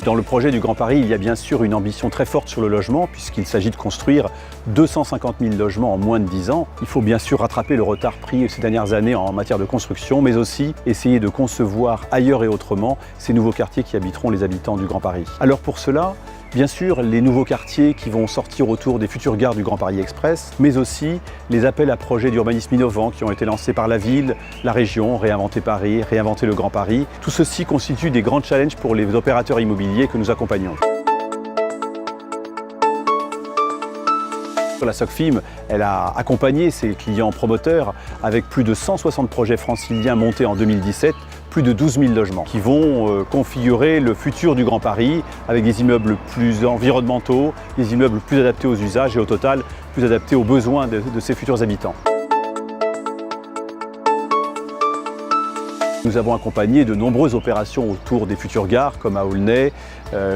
Dans le projet du Grand Paris, il y a bien sûr une ambition très forte sur le logement, puisqu'il s'agit de construire 250 000 logements en moins de 10 ans. Il faut bien sûr rattraper le retard pris ces dernières années en matière de construction, mais aussi essayer de concevoir ailleurs et autrement ces nouveaux quartiers qui habiteront les habitants du Grand Paris. Alors pour cela, bien sûr, les nouveaux quartiers qui vont sortir autour des futures gares du Grand Paris Express, mais aussi les appels à projets d'urbanisme innovant qui ont été lancés par la ville, la région, Réinventer Paris, Réinventer le Grand Paris. Tout ceci constitue des grands challenges pour les opérateurs immobiliers que nous accompagnons. La Socfim, elle a accompagné ses clients promoteurs avec plus de 160 projets franciliens montés en 2017, plus de 12 000 logements qui vont configurer le futur du Grand Paris avec des immeubles plus environnementaux, des immeubles plus adaptés aux usages et au total plus adaptés aux besoins de ses futurs habitants. Nous avons accompagné de nombreuses opérations autour des futures gares comme à Aulnay,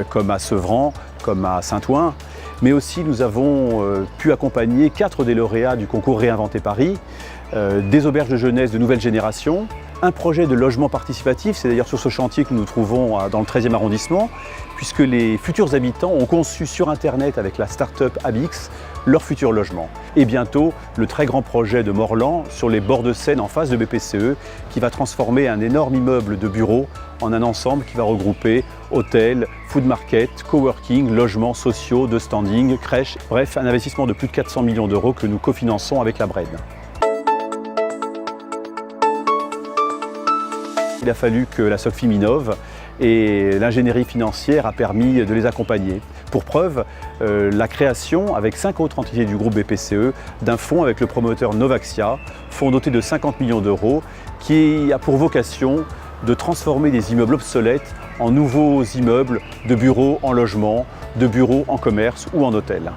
comme à Sevran, comme à Saint-Ouen. Mais aussi nous avons pu accompagner 4 des lauréats du concours Réinventer Paris, des auberges de jeunesse de nouvelle génération, un projet de logement participatif, c'est d'ailleurs sur ce chantier que nous nous trouvons dans le 13e arrondissement, puisque les futurs habitants ont conçu sur Internet avec la start-up Abix leur futur logement. Et bientôt, le très grand projet de Morlan sur les bords de Seine en face de BPCE qui va transformer un énorme immeuble de bureaux en un ensemble qui va regrouper hôtels, food market, coworking, logements sociaux, de standing, crèches, bref, un investissement de plus de 400 millions d'euros que nous cofinançons avec la BRED. Il a fallu que la Socfim innove et l'ingénierie financière a permis de les accompagner. Pour preuve, la création, avec 5 autres entités du groupe BPCE, d'un fonds avec le promoteur Novaxia, fonds doté de 50 millions d'euros, qui a pour vocation de transformer des immeubles obsolètes en nouveaux immeubles de bureaux en logement, de bureaux en commerce ou en hôtel.